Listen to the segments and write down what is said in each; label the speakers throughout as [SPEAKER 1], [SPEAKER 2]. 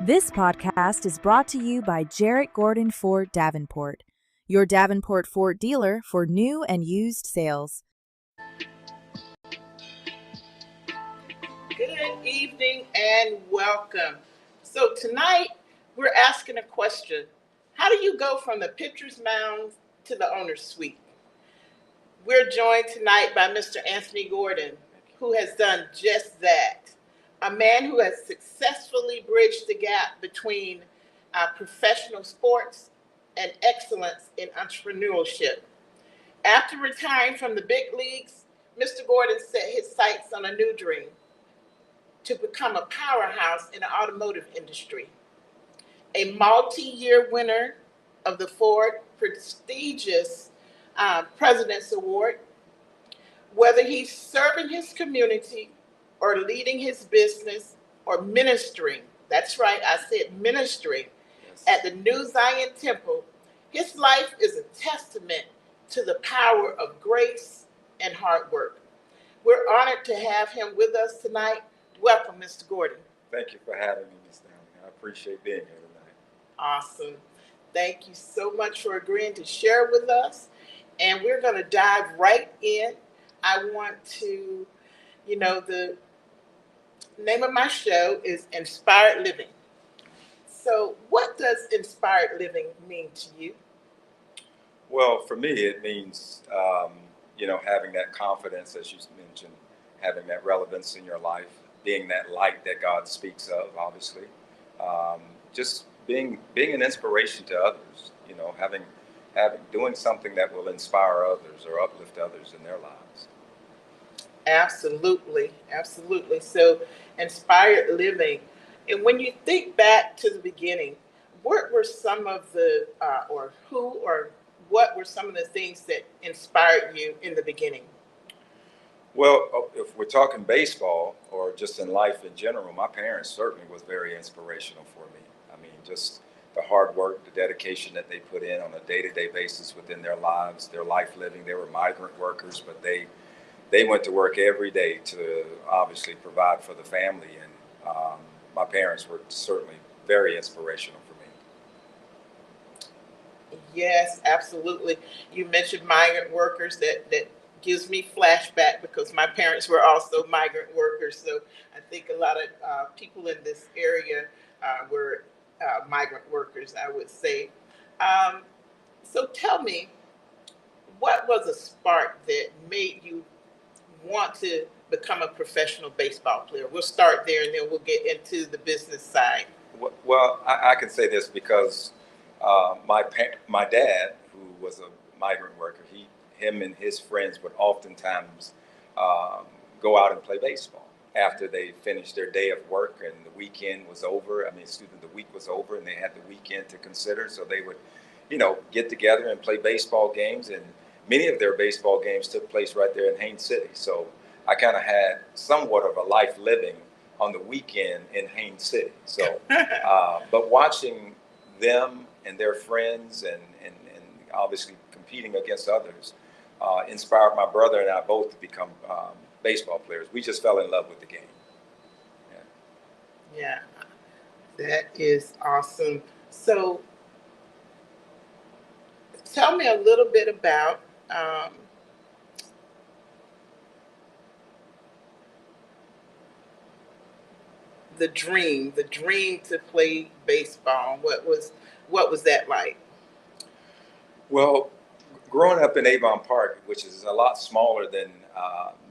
[SPEAKER 1] This podcast is brought to you by Jarrett Gordon Ford Davenport, your Davenport Ford dealer for new and used sales.
[SPEAKER 2] Good evening and welcome. So tonight we're asking a question. How do you go from the pitcher's mound to the owner's suite? We're joined tonight by Mr. Anthony Gordon, who has done just that. A man who has successfully bridged the gap between professional sports and excellence in entrepreneurship. After retiring from the big leagues, Mr. Gordon set his sights on a new dream: to become a powerhouse in the automotive industry. A multi-year winner of the Ford prestigious President's Award. Whether he's serving his community or leading his business or ministering, that's right, I said ministering, yes, at the New Zion Temple, his life is a testament to the power of grace and hard work. We're honored to have him with us tonight. Welcome, Mr. Gordon.
[SPEAKER 3] Thank you for having me, Ms. Downing. I appreciate being here tonight.
[SPEAKER 2] Awesome. Thank you so much for agreeing to share with us. And we're going to dive right in. I want to, the name of my show is Inspired Living. So what does inspired living mean to you?
[SPEAKER 3] Well, for me, it means, having that confidence, as you mentioned, having that relevance in your life, being that light that God speaks of, obviously. Just being an inspiration to others, doing something that will inspire others or uplift others in their lives.
[SPEAKER 2] Absolutely. So inspired living. And when you think back to the beginning, what were some of the, what were some of the things that inspired you in the beginning?
[SPEAKER 3] Well, if we're talking baseball or just in life in general, my parents certainly was very inspirational for me. I mean, just the hard work, the dedication that they put in on a day-to-day basis within their lives, their life living. They were migrant workers, but they went to work every day to obviously provide for the family. And my parents were certainly very inspirational for me.
[SPEAKER 2] Yes, absolutely. You mentioned migrant workers. That gives me flashback because my parents were also migrant workers. So I think a lot of people in this area were migrant workers, I would say. So tell me, what was a spark that made you want to become a professional baseball player? We'll start there and then we'll get into the business side.
[SPEAKER 3] Well, I can say this because my dad, who was a migrant worker, him and his friends would oftentimes go out and play baseball after they finished their day of work and the weekend was over. The week was over and they had the weekend to consider. So they would, get together and play baseball games. And many of their baseball games took place right there in Haines City. So I kind of had somewhat of a life living on the weekend in Haines City. So, but watching them and their friends and obviously competing against others inspired my brother and I both to become baseball players. We just fell in love with the game.
[SPEAKER 2] Yeah, that is awesome. So tell me a little bit about the dream to play baseball. What was that like?
[SPEAKER 3] Well, growing up in Avon Park, which is a lot smaller than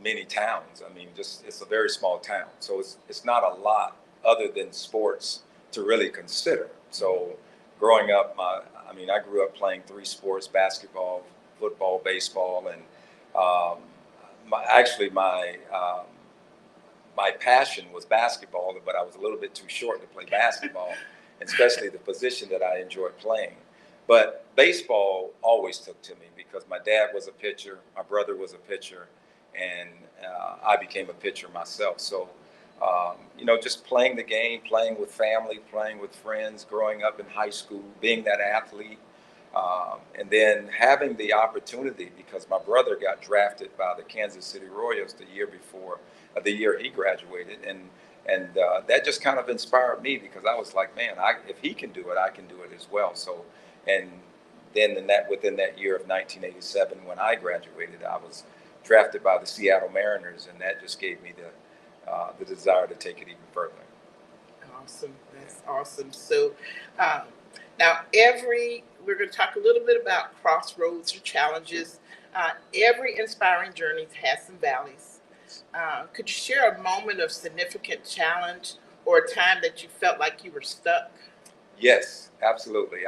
[SPEAKER 3] many towns. I mean, just it's a very small town, so it's not a lot other than sports to really consider. So, growing up, I grew up playing three sports: basketball, football, baseball, and um, my passion was basketball, but I was a little bit too short to play basketball, especially the position that I enjoyed playing. But baseball always took to me because my dad was a pitcher, my brother was a pitcher, and I became a pitcher myself. So, just playing the game, playing with family, playing with friends, growing up in high school, being that athlete, and then having the opportunity because my brother got drafted by the Kansas City Royals the year before, the year he graduated, and that just kind of inspired me because I was like, man, if he can do it, I can do it as well. So, and then within that year of 1987, when I graduated, I was drafted by the Seattle Mariners, and that just gave me the desire to take it even further.
[SPEAKER 2] Awesome. That's awesome. So now we're going to talk a little bit about crossroads or challenges. Every inspiring journey has some valleys. Could you share a moment of significant challenge or a time that you felt like you were stuck?
[SPEAKER 3] Yes, absolutely.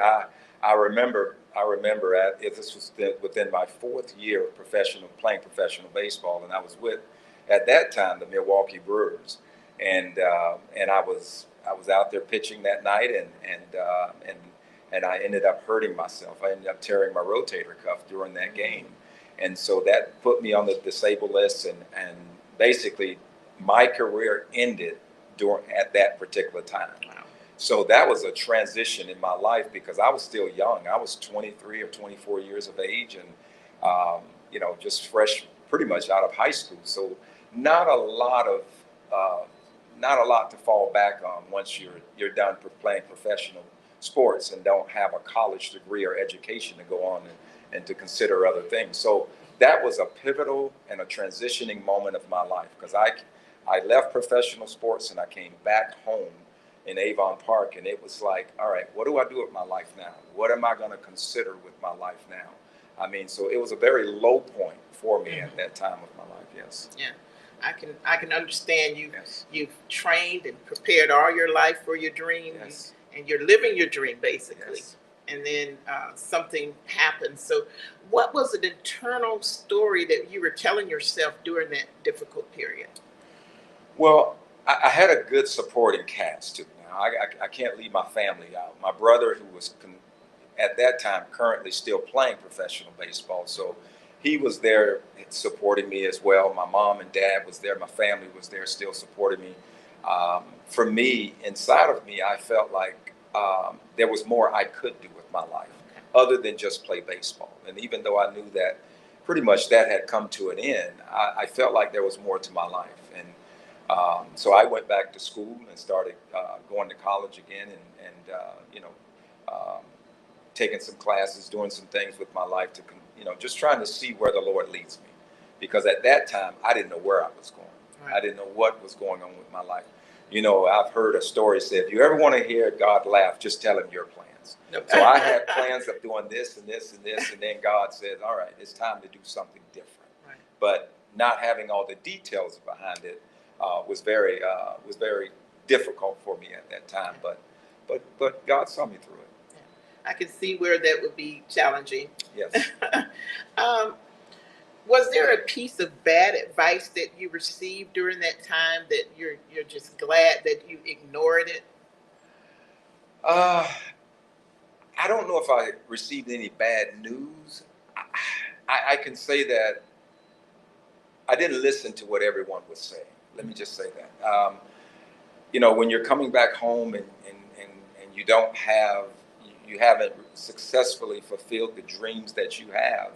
[SPEAKER 3] This was within my fourth year of playing professional baseball, and I was with at that time the Milwaukee Brewers, and I was out there pitching that night, and I ended up hurting myself. I ended up tearing my rotator cuff during that game, and so that put me on the disabled list, and basically my career ended at that particular time.
[SPEAKER 2] Wow.
[SPEAKER 3] So that was a transition in my life because I was still young. I was 23 or 24 years of age, and just fresh, pretty much out of high school. So not a lot of not a lot to fall back on once you're done playing professional sports and don't have a college degree or education to go on and to consider other things. So that was a pivotal and a transitioning moment of my life because I left professional sports and I came back home in Avon Park, and it was like, all right, what do I do with my life now? What am I going to consider with my life now? I mean, so it was a very low point for me at that time of my life. Yes.
[SPEAKER 2] Yeah, I can understand you.
[SPEAKER 3] Yes.
[SPEAKER 2] You've trained and prepared all your life for your dream,
[SPEAKER 3] Yes.
[SPEAKER 2] and you're living your dream basically.
[SPEAKER 3] Yes.
[SPEAKER 2] And then something happened. So, what was an internal story that you were telling yourself during that difficult period?
[SPEAKER 3] Well, I had a good supporting cast too. Now, I can't leave my family out. My brother, who was at that time currently still playing professional baseball, so he was there supporting me as well. My mom and dad was there. My family was there still supporting me. For me, inside of me, I felt like there was more I could do with my life other than just play baseball. And even though I knew that pretty much that had come to an end, I felt like there was more to my life. And so I went back to school and started going to college again, and taking some classes, doing some things with my life to, just trying to see where the Lord leads me. Because at that time, I didn't know where I was going.
[SPEAKER 2] Right.
[SPEAKER 3] I didn't know what was going on with my life. I've heard a story said, if you ever want to hear God laugh, just tell him your plans.
[SPEAKER 2] Nope.
[SPEAKER 3] So I had plans of doing this and this and this, and then God says, all right, it's time to do something different.
[SPEAKER 2] Right.
[SPEAKER 3] But not having all the details behind it was very difficult for me at that time. But God saw me through it.
[SPEAKER 2] I can see where that would be challenging.
[SPEAKER 3] Yes.
[SPEAKER 2] Was there a piece of bad advice that you received during that time that you're just glad that you ignored it?
[SPEAKER 3] I don't know if I received any bad news. I can say that I didn't listen to what everyone was saying. Let me just say that. When you're coming back home and you haven't successfully fulfilled the dreams that you have,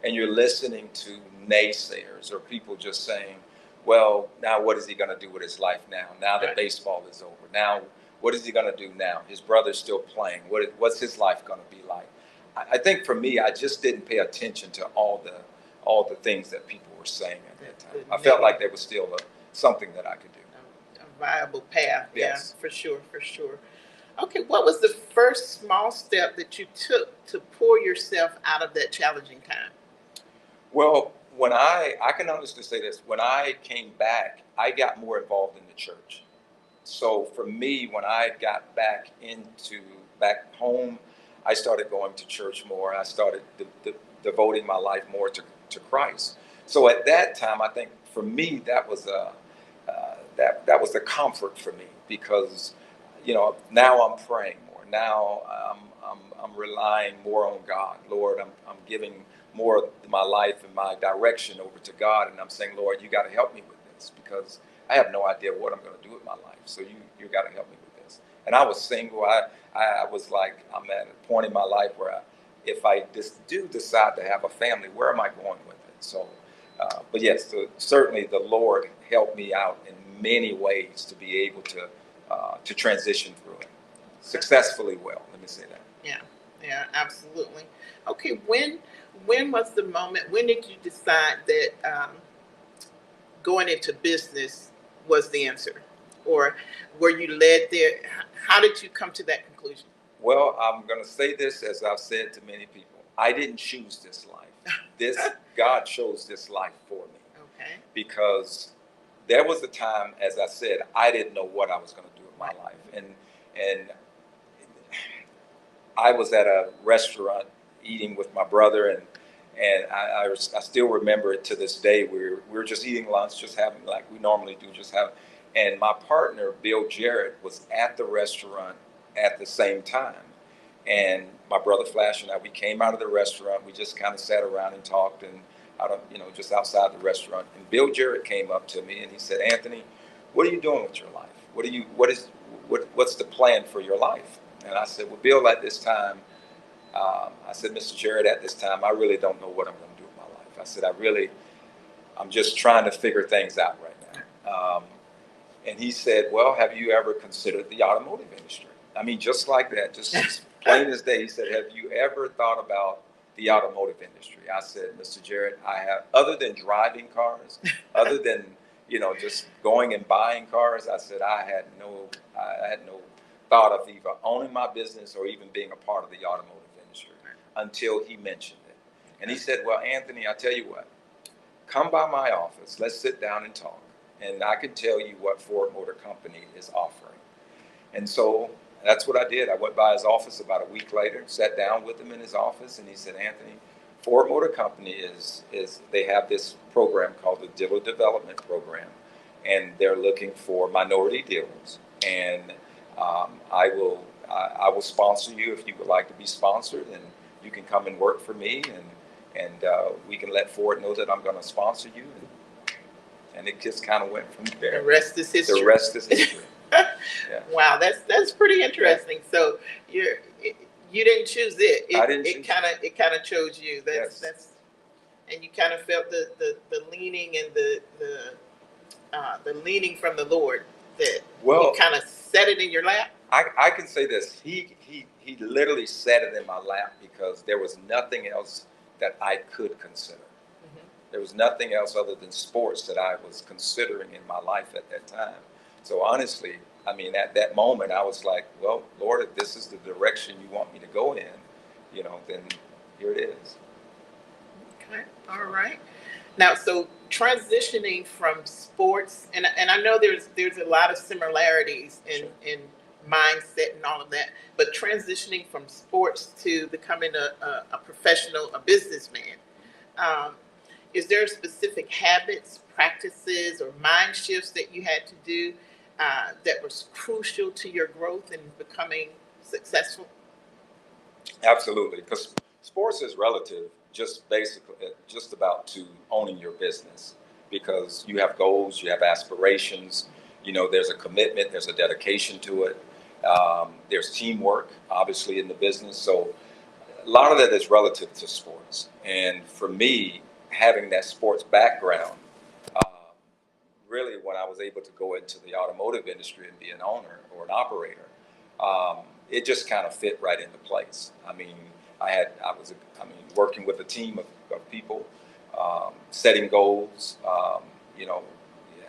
[SPEAKER 3] and you're listening to naysayers or people just saying, well, now what is he going to do with his life now? Now that
[SPEAKER 2] Right.
[SPEAKER 3] baseball is over. Now, What is he going to do now? His brother's still playing. What's his life going to be like? I think for me, I just didn't pay attention to all the things that people were saying at that time. I felt like there was still something that I could do.
[SPEAKER 2] A viable path.
[SPEAKER 3] Yes.
[SPEAKER 2] Yeah, for sure, for sure. Okay, what was the first small step that you took to pull yourself out of that challenging time?
[SPEAKER 3] Well, when I can honestly say this, when I came back, I got more involved in the church. So for me, when I got back home, I started going to church more. I started devoting my life more to Christ. So at that time, I think for me that was that was the comfort for me, because now I'm praying more. Now I'm relying more on God. Lord, I'm giving more of my life and my direction over to God, and I'm saying, Lord, you got to help me with this, because I have no idea what I'm going to do with my life. So you got to help me with this. And I was single. I was like, I'm at a point in my life where if I do decide to have a family, where am I going with it? So, but yes, certainly the Lord helped me out in many ways to be able to transition through it successfully. Well, let me say that.
[SPEAKER 2] Yeah, yeah, absolutely. Okay, when was the moment? When did you decide that going into business was the answer, or were you led there? How did you come to that conclusion?
[SPEAKER 3] Well, I'm going to say this as I've said to many people. I didn't choose this life. This God chose this life for me.
[SPEAKER 2] Okay.
[SPEAKER 3] Because there was a time, as I said, I didn't know what I was going to do with my life, and I was at a restaurant eating with my brother, and I still remember it to this day. We were just eating lunch, just having like we normally do, just have. And my partner, Bill Jarrett, was at the restaurant at the same time. And my brother Flash and I, we came out of the restaurant. We just kind of sat around and talked, and just outside the restaurant. And Bill Jarrett came up to me and he said, "Anthony, what are you doing with your life? What's the plan for your life?" And I said, "Well, Bill, at this time," I said, "Mr. Jarrett, at this time, I really don't know what I'm going to do with my life." I said, I'm just trying to figure things out right now. And he said, "Well, have you ever considered the automotive industry?" I mean, just like that, just plain as day. He said, "Have you ever thought about the automotive industry?" I said, "Mr. Jarrett, I have, other than driving cars, other than, just going and buying cars." I said, I had no thought of either owning my business or even being a part of the automotive industry until he mentioned it. And he said, "Well, Anthony, I tell you what, come by my office. Let's sit down and talk. And I can tell you what Ford Motor Company is offering." And so that's what I did. I went by his office about a week later, sat down with him in his office, and he said, "Anthony, Ford Motor Company is they have this program called the Dealer Development Program, and they're looking for minority dealers. And I will sponsor you if you would like to be sponsored, and you can come and work for me, and we can let Ford know that I'm going to sponsor you." And it just kind of went from there.
[SPEAKER 2] The rest is history.
[SPEAKER 3] The rest is history. Yeah.
[SPEAKER 2] Wow, that's pretty interesting. Yeah. So you didn't choose it.
[SPEAKER 3] I didn't.
[SPEAKER 2] It kind of chose you.
[SPEAKER 3] Yes.
[SPEAKER 2] And you kind of felt the leaning and the leaning from the Lord that you kind of set it in your lap.
[SPEAKER 3] I can say this. He literally set it in my lap because there was nothing else that I could consider. There was nothing else other than sports that I was considering in my life at that time. So honestly, I mean, at that moment, I was like, "Well, Lord, if this is the direction you want me to go in, then here it is."
[SPEAKER 2] Okay, all right. Now, so transitioning from sports, and I know there's a lot of similarities in mindset and all of that, but transitioning from sports to becoming a professional, a businessman. Is there specific habits, practices, or mind shifts that you had to do that was crucial to your growth and becoming successful?
[SPEAKER 3] Absolutely, because sports is relative, just about to owning your business, because you have goals, you have aspirations. There's a commitment, there's a dedication to it. There's teamwork, obviously, in the business. So a lot of that is relative to sports. And for me, having that sports background, really when I was able to go into the automotive industry and be an owner or an operator, it just kind of fit right into place. I mean, working with a team of people, setting goals,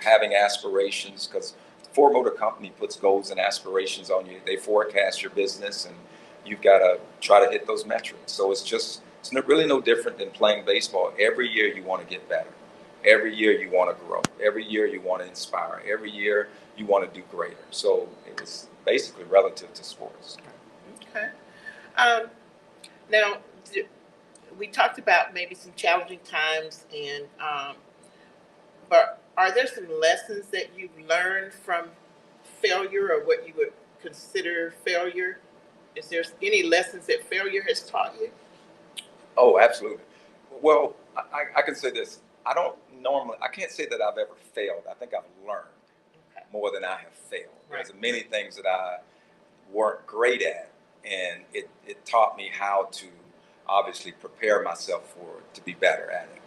[SPEAKER 3] having aspirations, because Ford Motor Company puts goals and aspirations on you. They forecast your business, and you've got to try to hit those metrics. So really no different than playing baseball. Every year you want to get better. Every year you want to grow. Every year you want to inspire. Every year you want to do greater. So it was basically relative to sports.
[SPEAKER 2] Okay. Now, we talked about maybe some challenging times, but are there some lessons that you've learned from failure, or what you would consider failure? Is there any lessons that failure has taught you?
[SPEAKER 3] Oh, absolutely. Well, I can say this. I can't say that I've ever failed. I think I've learned more than I have failed.
[SPEAKER 2] Right.
[SPEAKER 3] There's many things that I weren't great at, and it taught me how to obviously prepare myself to be better at it.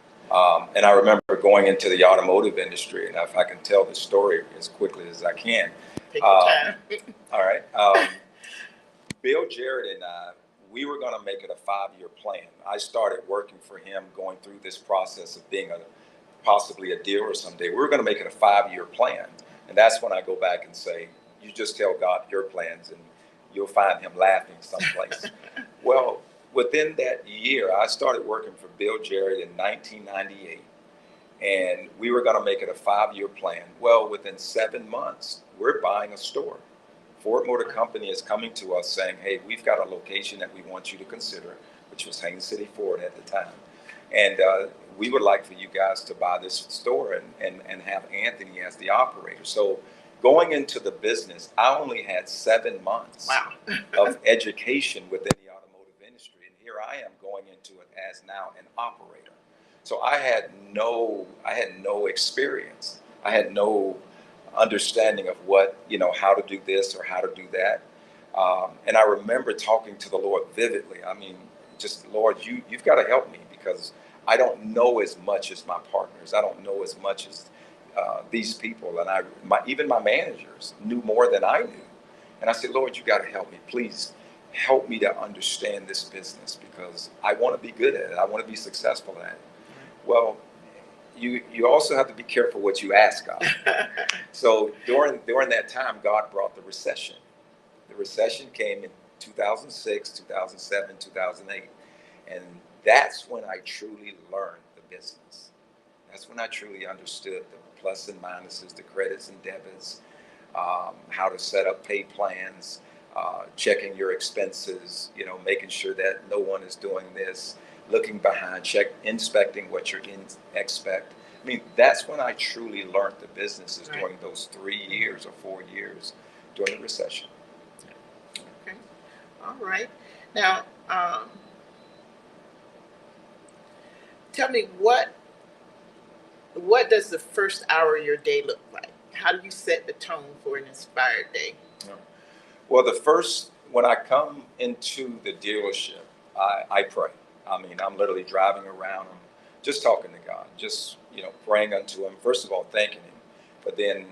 [SPEAKER 3] And I remember going into the automotive industry, and if I can tell the story as quickly as I can.
[SPEAKER 2] Take your time.
[SPEAKER 3] All right. Bill Jarrett and I, we were going to make it a 5-year plan. I started working for him, going through this process of being possibly a dealer someday. We were going to make it a 5-year plan. And that's when I go back and say, you just tell God your plans and you'll find him laughing someplace. Well, within that year, I started working for Bill Jarrett in 1998. And we were going to make it a 5-year plan. Well, within 7 months, we're buying a store. Ford Motor Company is coming to us saying, hey, we've got a location that we want you to consider, which was Haines City Ford at the time. And we would like for you guys to buy this store and have Anthony as the operator. So going into the business, I only had 7 months of education within the automotive industry. And here I am going into it as now an operator. So I had no experience. I had no understanding of how to do this or how to do that. And I remember talking to the Lord vividly. I mean, just, Lord, you've got to help me, because I don't know as much as my partners. I don't know as much as these people. And even my managers knew more than I knew. And I said, Lord, you got to help me. Please help me to understand this business, because I want to be good at it. I want to be successful at it. Well, you also have to be careful what you ask God. So during that time, God brought the recession. The recession came in 2006, 2007, 2008. And that's when I truly learned the business. That's when I truly understood the plus and minuses, the credits and debits, how to set up pay plans, checking your expenses, making sure that no one is doing this, looking behind, inspecting what you expect. I mean, that's when I truly learned the business, is during those 3 years or 4 years during the recession.
[SPEAKER 2] Okay. All right. Now, tell me, what does the first hour of your day look like? How do you set the tone for an inspired day?
[SPEAKER 3] Well, when I come into the dealership, I pray. I mean, I'm literally driving around, I'm just talking to God, just, praying unto him. First of all, thanking him, but then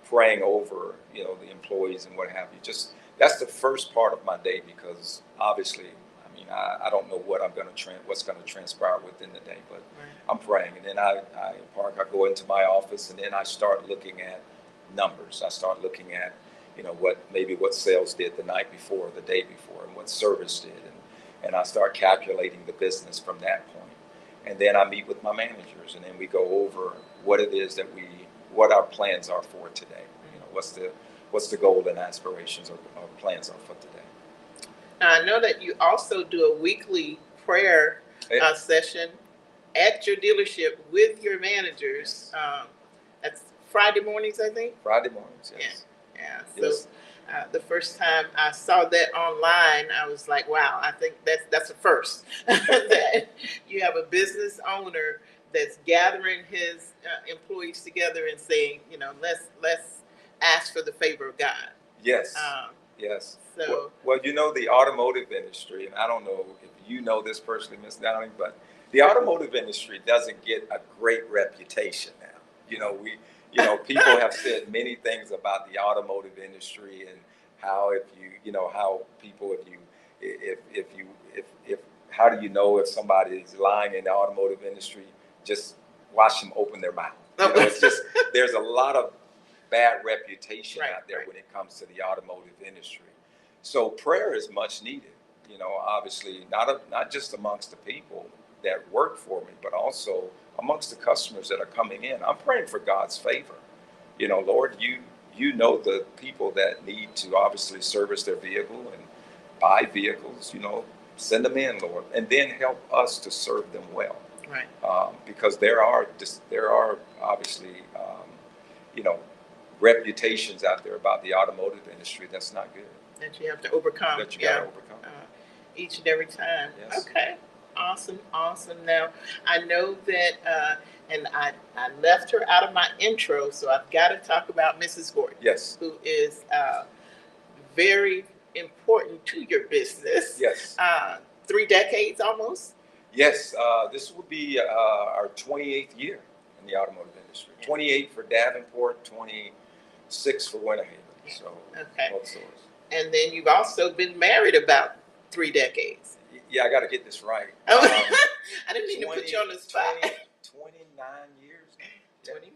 [SPEAKER 3] praying over, the employees and what have you. Just, that's the first part of my day, because obviously, I mean, I don't know what's going to transpire within the day, but I'm praying. And then I go into my office, and then I start looking at numbers. I start looking at, what sales did the night before, the day before, and what service did. And I start calculating the business from that point. And then I meet with my managers, and then we go over what it is what our plans are for today. What's the goal and aspirations or plans are for today.
[SPEAKER 2] Now, I know that you also do a weekly prayer session at your dealership with your managers. That's Friday mornings, I think.
[SPEAKER 3] Friday mornings, yes.
[SPEAKER 2] Yeah. So the first time I saw that online, I was like, wow, I think that's a first. That you have a business owner that's gathering his employees together and saying, let's ask for the favor of God.
[SPEAKER 3] Yes. Yes.
[SPEAKER 2] So,
[SPEAKER 3] well, the automotive industry, and I don't know if you know this personally, Ms. Downing, but the automotive industry doesn't get a great reputation now. People have said many things about the automotive industry and how how people, if how do you know if somebody is lying in the automotive industry? Just watch them open their mouth. It's just there's a lot of bad reputation out there when it comes to the automotive industry. So prayer is much needed. Obviously not just amongst the people that work for me, but also amongst the customers that are coming in. I'm praying for God's favor. Lord, you know the people that need to obviously service their vehicle and buy vehicles. Send them in, Lord, and then help us to serve them well.
[SPEAKER 2] Right.
[SPEAKER 3] Because there are obviously reputations out there about the automotive industry that's not good.
[SPEAKER 2] That you have to overcome.
[SPEAKER 3] That you got to overcome.
[SPEAKER 2] Each and every time.
[SPEAKER 3] Yes.
[SPEAKER 2] Okay. Awesome. Now, I know that, and I left her out of my intro, so I've got to talk about Mrs. Gordon.
[SPEAKER 3] Yes.
[SPEAKER 2] Who is very important to your business.
[SPEAKER 3] Yes.
[SPEAKER 2] 3 decades almost.
[SPEAKER 3] Yes. This will be our 28th year in the automotive industry. 28 for Davenport, 26 for Winter Haven. So
[SPEAKER 2] okay.
[SPEAKER 3] Both stores.
[SPEAKER 2] And then you've also been married about 3 decades.
[SPEAKER 3] Yeah, I got to get this right.
[SPEAKER 2] I didn't mean to put you on the spot.
[SPEAKER 3] 29 years.
[SPEAKER 2] 29.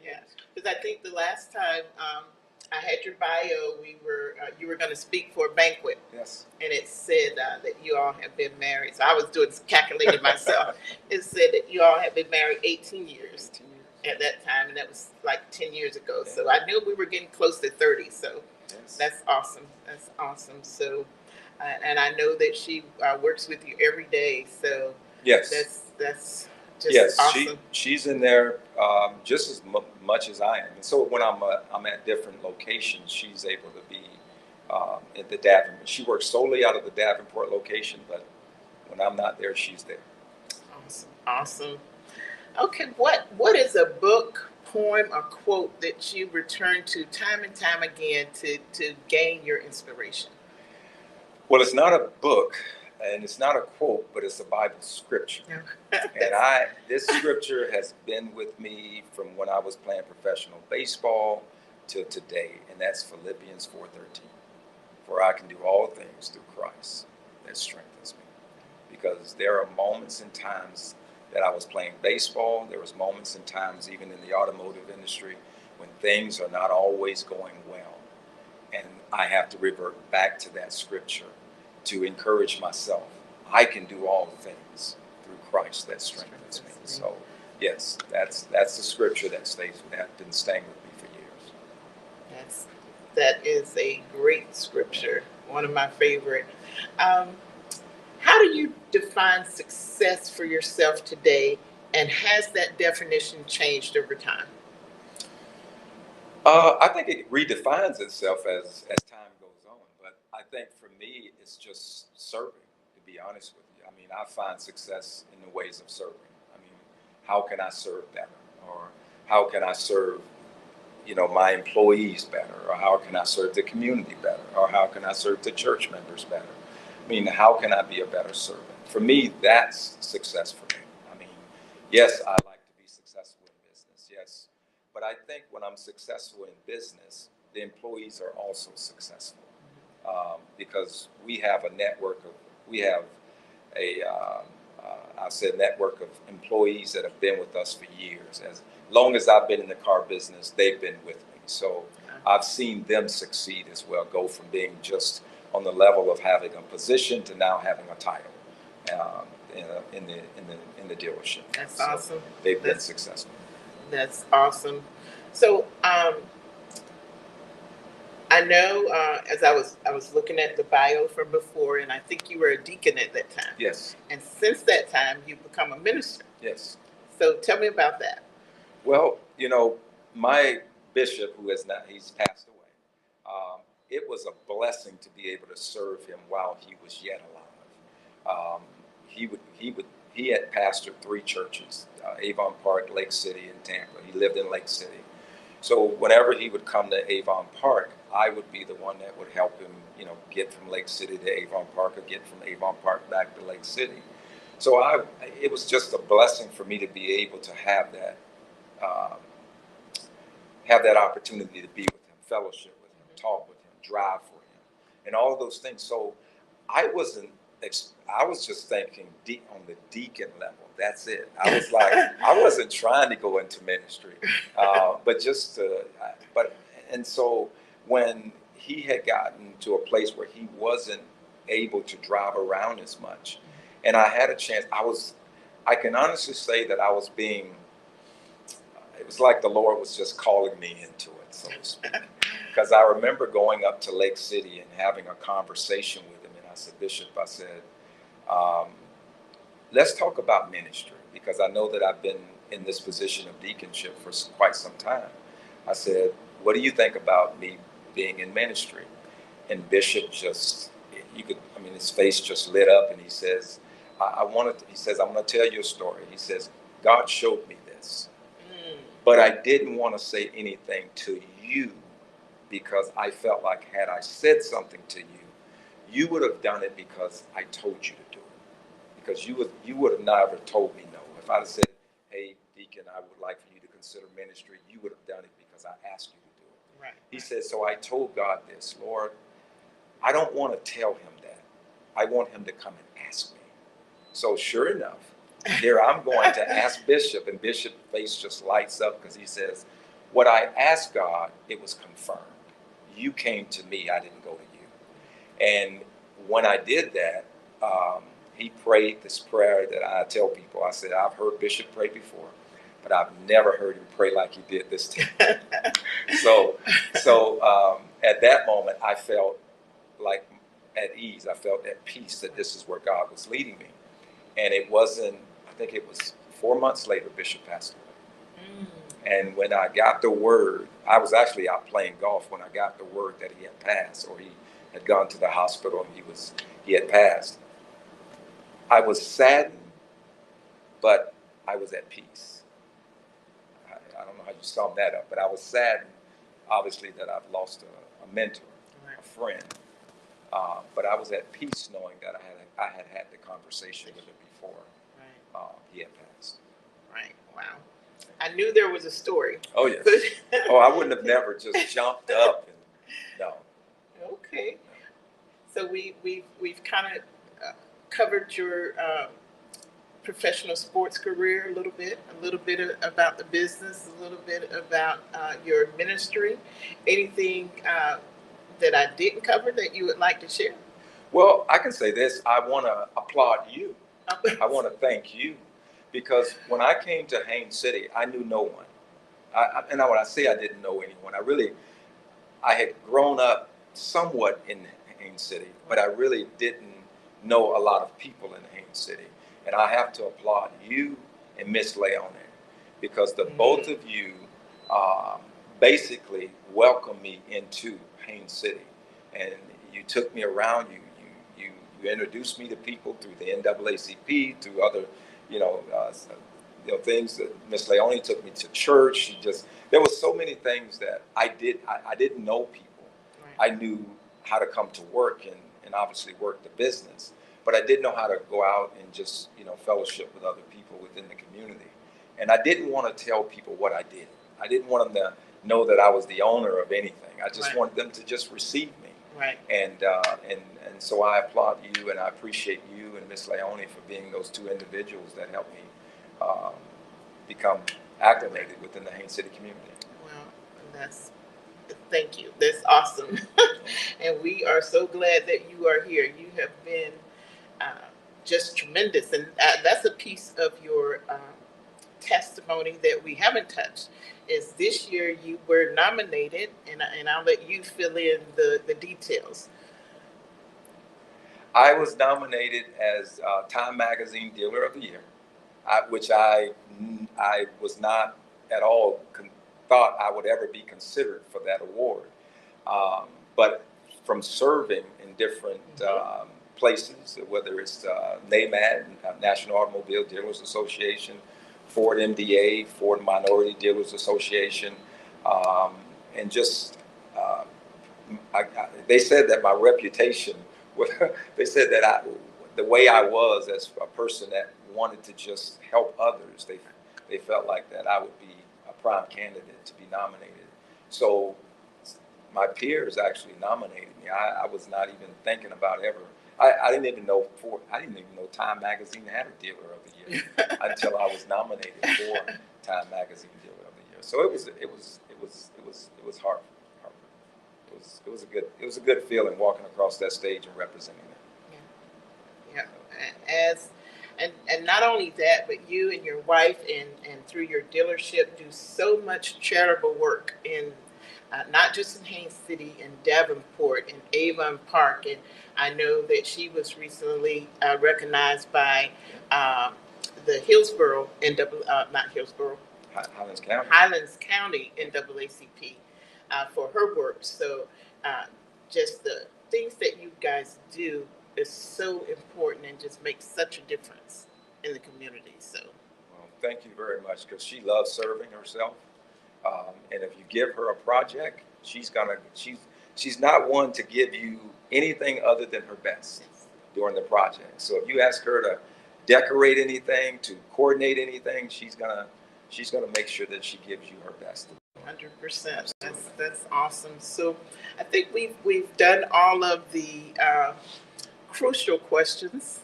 [SPEAKER 3] Years.
[SPEAKER 2] Because I think the last time I had your bio, you were going to speak for a banquet.
[SPEAKER 3] Yes.
[SPEAKER 2] And it said that you all have been married. So I was calculating myself. It said that you all have been married 18 years. At that time, and that was like 10 years ago. Yeah. So I knew we were getting close to 30. So yes. That's awesome. So, and I know that she works with you every day. So
[SPEAKER 3] yes,
[SPEAKER 2] that's just awesome.
[SPEAKER 3] She's in there just as much as I am. And so when I'm at different locations, she's able to be at the Davenport. She works solely out of the Davenport location, but when I'm not there, she's there.
[SPEAKER 2] Awesome. Okay, what is a book, poem, or quote that you return to time and time again to gain your inspiration?
[SPEAKER 3] Well, it's not a book and it's not a quote, but it's a Bible scripture. And this scripture has been with me from when I was playing professional baseball to today, and that's Philippians 4:13. For I can do all things through Christ that strengthens me. Because there are moments and times that I was playing baseball. There was moments and times even in the automotive industry when things are not always going well. And I have to revert back to that scripture to encourage myself. I can do all things through Christ that strengthens me. So yes, that's the scripture that's been staying with me for years.
[SPEAKER 2] That is a great scripture. One of my favorite. How do you define success for yourself today, and has that definition changed over time?
[SPEAKER 3] I think it redefines itself as time goes on, but I think for me, it's just serving, to be honest with you. I mean, I find success in the ways of serving. I mean, how can I serve better? Or how can I serve, my employees better? Or how can I serve the community better? Or how can I serve the church members better? I mean, how can I be a better servant? For me, that's success for me. I mean, yes, I like to be successful in business, yes. But I think when I'm successful in business, the employees are also successful. Because we have a network of employees that have been with us for years. As long as I've been in the car business, they've been with me. So I've seen them succeed as well, go from being just on the level of having a position to now having a title in the dealership.
[SPEAKER 2] That's awesome.
[SPEAKER 3] They've been successful.
[SPEAKER 2] That's awesome. So I know as I was looking at the bio from before, and I think you were a deacon at that time.
[SPEAKER 3] Yes.
[SPEAKER 2] And since that time, you've become a minister.
[SPEAKER 3] Yes.
[SPEAKER 2] So tell me about that.
[SPEAKER 3] Well, my bishop, he's passed away. It was a blessing to be able to serve him while he was yet alive. He had pastored 3 churches, Avon Park, Lake City, and Tampa. He lived in Lake City. So whenever he would come to Avon Park, I would be the one that would help him, get from Lake City to Avon Park or get from Avon Park back to Lake City. So it was just a blessing for me to be able to have that opportunity to be with him, fellowship with him, talk with him, drive for him. and all of those things. So I wasn't. I was just thinking on the deacon level. That's it. I was like, I wasn't trying to go into ministry, but just to, but and so when he had gotten to a place where he wasn't able to drive around as much, and I had a chance, I can honestly say that I was being. It was like the Lord was just calling me into it, so to speak. Because I remember going up to Lake City and having a conversation with him, and I said, Bishop, I said, um, let's talk about ministry, because I know that I've been in this position of deaconship for quite some time. I said, what do you think about me being in ministry? And Bishop just, his face just lit up, and he says, he says, I'm going to tell you a story. He says, God showed me this, but I didn't want to say anything to you, because I felt like had I said something to you, you would have done it because I told you to do it. Because you would have never told me no. If I'd have said, hey, Deacon, I would like for you to consider ministry, you would have done it because I asked you to do it. Right. He said, so I told God this, Lord, I don't want to tell him that. I want him to come and ask me. So sure enough, here I'm going to ask Bishop, and Bishop's face just lights up, because he says, what I asked God, it was confirmed. You came to me, I didn't go to you. And when I did that, he prayed this prayer that I tell people. I said, I've heard Bishop pray before, but I've never heard him pray like he did this time. So at that moment, I felt like at ease. I felt at peace that this is where God was leading me. And it wasn't, I think it was 4 months later, Bishop passed away. And when I got the word, I was actually out playing golf when I got the word that he had passed, or he had gone to the hospital and he had passed. I was saddened, but I was at peace. I don't know how you sum that up, but I was saddened, obviously, that I've lost a mentor, a friend. But I was at peace knowing that I had the conversation with him before he had passed.
[SPEAKER 2] Right. Wow. I knew there was a story.
[SPEAKER 3] Oh, yes. Oh, I wouldn't have never just jumped up. No.
[SPEAKER 2] Okay. So we've kind of covered your professional sports career a little bit about the business, a little bit about your ministry. Anything that I didn't cover that you would like to share?
[SPEAKER 3] Well, I can say this. I want to applaud you. I want to thank you, because when I came to Haines City, I knew no one. And when I say I didn't know anyone, I had grown up somewhat in Haines City, but I really didn't know a lot of people in Haines City. And I have to applaud you and Miss Leone, because the both of you basically welcomed me into Haines City, and you took me around. You introduced me to people through the NAACP, through other, things that Miss Leone took me to church. There was so many things that I didn't know people. Right. I knew how to come to work and obviously work the business, but I didn't know how to go out and just, fellowship with other people within the community. And I didn't want to tell people what I did. I didn't want them to know that I was the owner of anything. I just wanted them to just receive me. Right. And so I applaud you, and I appreciate you and Miss Leone for being those two individuals that helped me become acclimated within the Haines City community.
[SPEAKER 2] Well, thank you. That's awesome. And we are so glad that you are here. You have been just tremendous. And that's a piece of your testimony that we haven't touched. Is this year you were nominated, and I'll let you fill in the details.
[SPEAKER 3] I was nominated as Time Magazine Dealer of the Year, which I was not at all thought I would ever be considered for that award. But from serving in different places, whether it's NAMAD, National Automobile Dealers Association, Ford MDA, Ford Minority Dealers Association, and just they said that my reputation, they said that the way I was as a person that wanted to just help others, they felt like that I would be a prime candidate to be nominated. So my peers actually nominated me. I was not even thinking about ever. I didn't even know Time Magazine had a Dealer of the Year until I was nominated for Time Magazine Dealer of the Year. So it was hard. It was a good feeling walking across that stage and representing it.
[SPEAKER 2] Yeah. And not only that, but you and your wife and through your dealership do so much charitable work in not just in Haines City and Davenport and Avon Park. And I know that she was recently recognized by the Hillsborough not Hillsborough, Highlands County NAACP for her work. So just the things that you guys do is so important and just makes such a difference in the community. So,
[SPEAKER 3] well, thank you very much, because she loves serving herself, and if you give her a project, she's not one to give you anything other than her best during the project. So if you ask her to decorate anything, to coordinate anything, she's gonna make sure that she gives you her best.
[SPEAKER 2] 100%. That's awesome. So I think we've done all of the crucial questions.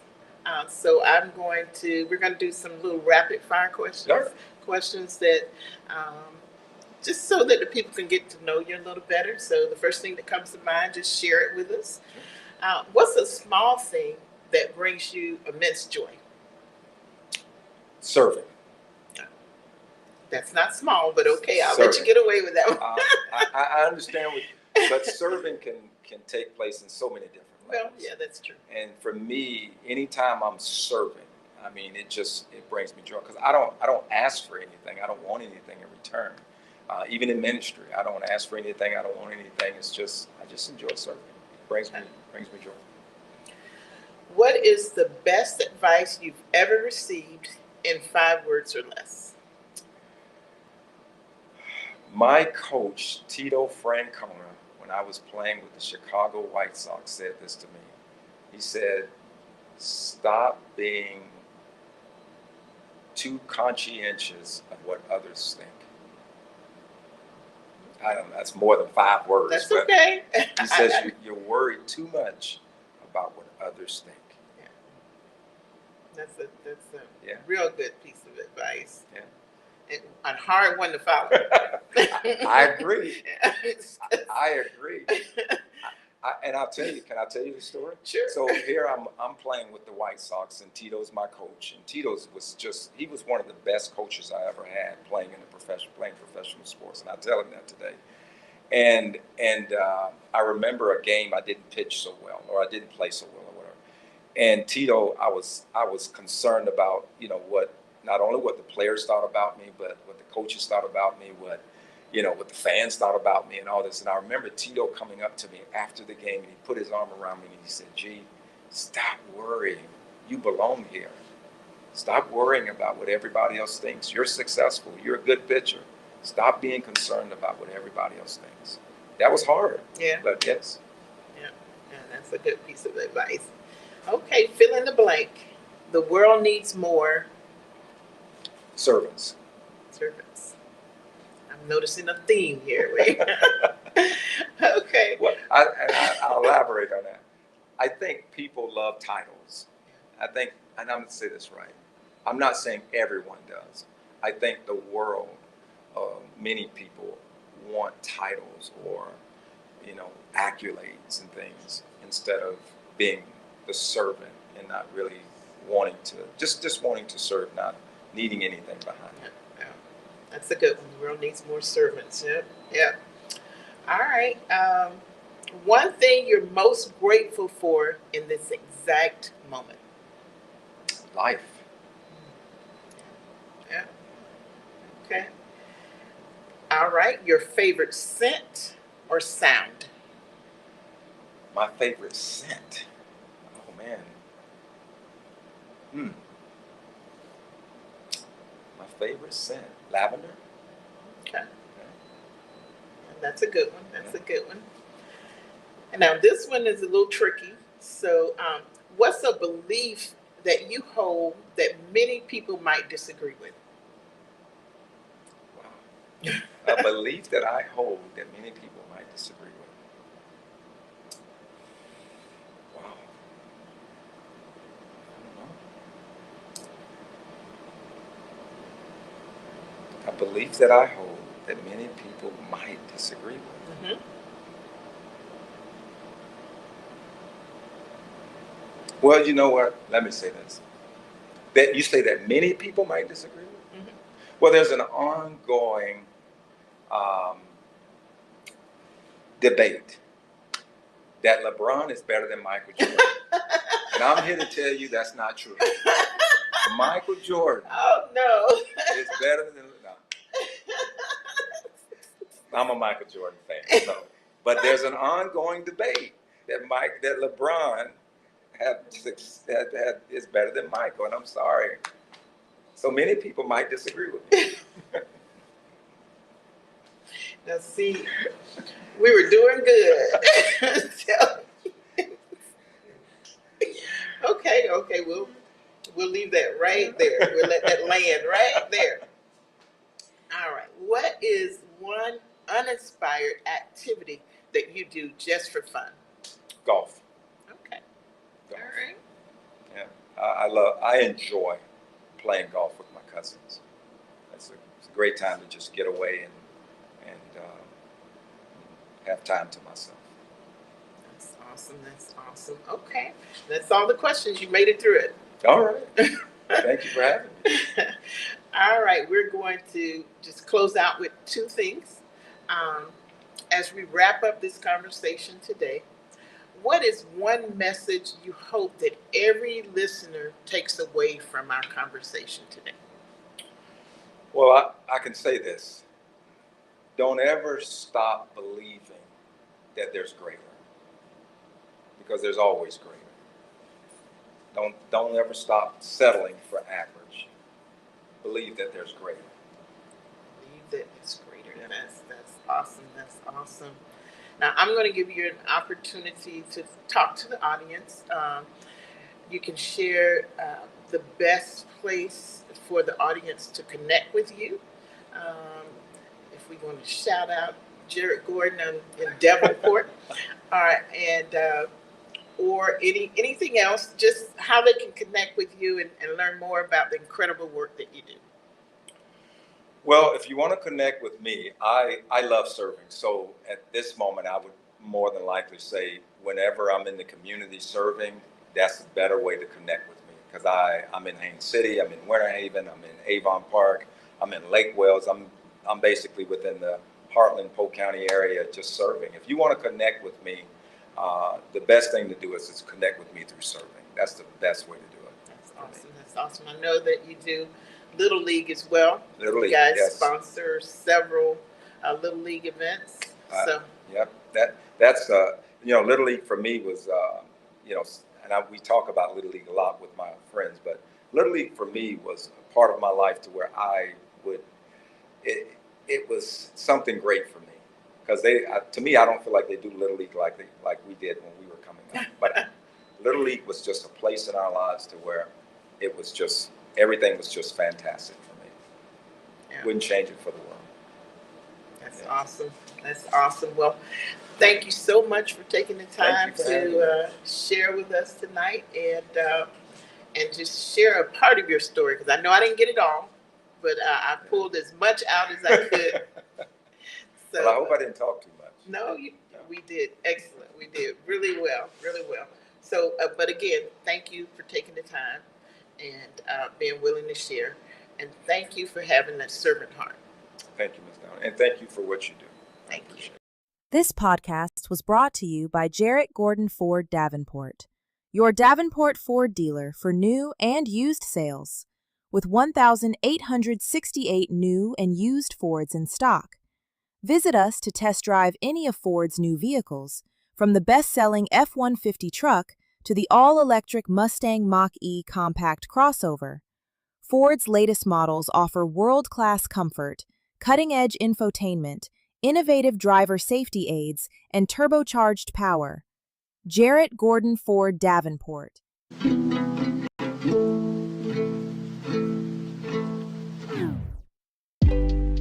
[SPEAKER 2] So we're going to do some little rapid fire questions.
[SPEAKER 3] Sure.
[SPEAKER 2] Questions that just so that the people can get to know you a little better. So the first thing that comes to mind, just share it with us. What's a small thing that brings you immense joy?
[SPEAKER 3] Serving.
[SPEAKER 2] That's not small, but okay, I'll let you get away with that one.
[SPEAKER 3] I understand, but serving can take place in so many different levels.
[SPEAKER 2] Well, yeah, that's true.
[SPEAKER 3] And for me, anytime I'm serving, I mean, it brings me joy, because I don't ask for anything. I don't want anything in return. Even in ministry, I don't ask for anything. I don't want anything. I just enjoy serving. It brings me joy.
[SPEAKER 2] What is the best advice you've ever received in 5 words or less?
[SPEAKER 3] My coach, Tito Francona, when I was playing with the Chicago White Sox, said this to me. He said, "Stop being too conscientious of what others think." I don't know, that's more than 5 words.
[SPEAKER 2] That's okay.
[SPEAKER 3] He says you're worried too much about what others think.
[SPEAKER 2] Yeah. That's a real good piece of advice.
[SPEAKER 3] Yeah.
[SPEAKER 2] And a hard one to follow.
[SPEAKER 3] I agree. I agree. And I'll tell you, can I tell you the story?
[SPEAKER 2] Sure.
[SPEAKER 3] So here I'm playing with the White Sox, and Tito's my coach. And Tito's he was one of the best coaches I ever had playing professional sports. And I tell him that today. And I remember a game I didn't pitch so well, or I didn't play so well, or whatever. And Tito, I was concerned about, not only what the players thought about me, but what the coaches thought about me, what the fans thought about me and all this. And I remember Tito coming up to me after the game, and he put his arm around me and he said, "G, stop worrying. You belong here. Stop worrying about what everybody else thinks. You're successful. You're a good pitcher. Stop being concerned about what everybody else thinks." That was hard.
[SPEAKER 2] Yeah.
[SPEAKER 3] But yes.
[SPEAKER 2] Yeah. And that's a good piece of advice. Okay, fill in the blank. The world needs more
[SPEAKER 3] servants.
[SPEAKER 2] I'm noticing a theme here. Okay.
[SPEAKER 3] Well, I'll elaborate on that. I think people love titles. I think, and I'm going to say this right, I'm not saying everyone does. I think the world, many people want titles or, accolades and things, instead of being the servant and not really wanting to, just wanting to serve, not needing anything behind it.
[SPEAKER 2] Yeah. That's a good one. The world needs more servants. Yeah. All right. One thing you're most grateful for in this exact moment?
[SPEAKER 3] Life.
[SPEAKER 2] Yeah. Okay. All right. Your favorite scent or sound?
[SPEAKER 3] My favorite scent. Oh, man. My favorite scent. Lavender.
[SPEAKER 2] Okay. That's a good one. That's a good one. And now this one is a little tricky. So what's a belief that you hold that many people might disagree with?
[SPEAKER 3] Wow. A belief that I hold that many people might disagree with. belief that I hold that many people might disagree with.
[SPEAKER 2] Mm-hmm.
[SPEAKER 3] Well, you know what? Let me say this. That you say that many people might disagree with?
[SPEAKER 2] Mm-hmm.
[SPEAKER 3] Well, there's an ongoing um, debate that LeBron is better than Michael Jordan. And I'm here to tell you that's not true. Michael Jordan
[SPEAKER 2] Oh, no.
[SPEAKER 3] is better than... No. I'm a Michael Jordan fan. So. But there's an ongoing debate that LeBron is better than Michael, and I'm sorry. So many people might disagree with me.
[SPEAKER 2] Now, see, we were doing good. Okay, we'll leave that right there. We'll let that land right there. All right. What is one uninspired activity that you do just for fun?
[SPEAKER 3] Golf.
[SPEAKER 2] Okay.
[SPEAKER 3] Golf.
[SPEAKER 2] All right.
[SPEAKER 3] Yeah. I enjoy playing golf with my cousins. It's a great time to just get away and have time to myself.
[SPEAKER 2] That's awesome. Okay. That's all the questions. You made it through it.
[SPEAKER 3] All right. Thank you for having me.
[SPEAKER 2] All right. We're going to just close out with two things. As we wrap up this conversation today, what is one message you hope that every listener takes away from our conversation today?
[SPEAKER 3] Well, I can say this. Don't ever stop believing that there's greater, because there's always greater. Don't ever stop settling for average. Believe that there's greater.
[SPEAKER 2] Believe that it's greater. That's awesome. That's awesome. Now, I'm going to give you an opportunity to talk to the audience. You can share the best place for the audience to connect with you. If we want to shout out Jared Gordon in Davenport, all right, and or anything else, just how they can connect with you and learn more about the incredible work that you do.
[SPEAKER 3] Well, if you want to connect with me, I love serving. So at this moment, I would more than likely say whenever I'm in the community serving, that's a better way to connect with me, because I'm in Haines City, I'm in Winter Haven, I'm in Avon Park, I'm in Lake Wells. I'm basically within the Heartland, Polk County area just serving. If you want to connect with me, the best thing to do is connect with me through serving. That's the best way to do it.
[SPEAKER 2] That's awesome. That's awesome. I know that you do Little League as well.
[SPEAKER 3] Little League,
[SPEAKER 2] you guys
[SPEAKER 3] yes.
[SPEAKER 2] Sponsor several Little League events. So
[SPEAKER 3] yep, that's Little League for me was and we talk about Little League a lot with my friends, but Little League for me was a part of my life to where it was something great for me, because to me, I don't feel like they do Little League like we did when we were coming up. But Little League was just a place in our lives to where it was just, everything was just fantastic for me. Yeah. Wouldn't change it for the world.
[SPEAKER 2] That's awesome. That's awesome. Well, thank you so much for taking the time to share with us tonight and just share a part of your story, because I know I didn't get it all, but I pulled as much out as I could. So,
[SPEAKER 3] well, I hope I didn't talk too much.
[SPEAKER 2] No, we did. Excellent. We did really well, really well. So, but again, thank you for taking the time and being willing to share. And thank you for having that servant heart.
[SPEAKER 3] Thank you, Ms. Downer. And thank you for what you do.
[SPEAKER 2] Thank you.
[SPEAKER 1] This podcast was brought to you by Jarrett Gordon Ford Davenport, your Davenport Ford dealer for new and used sales, with 1,868 new and used Fords in stock. Visit us to test drive any of Ford's new vehicles, from the best-selling F-150 truck to the all-electric Mustang Mach-E compact crossover. Ford's latest models offer world-class comfort, cutting-edge infotainment, innovative driver safety aids, and turbocharged power. Jarrett Gordon Ford Davenport.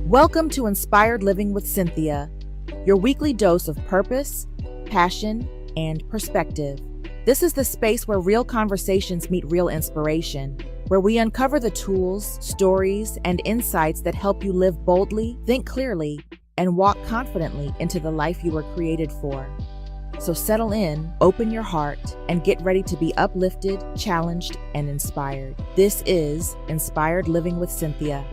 [SPEAKER 1] Welcome to Inspired Living with Cynthia, your weekly dose of purpose, passion, and perspective. This is the space where real conversations meet real inspiration. where we uncover the tools, stories, and insights that help you live boldly, think clearly, and walk confidently into the life you were created for. So settle in, open your heart, and get ready to be uplifted, challenged, and inspired. This is Inspired Living with Cynthia.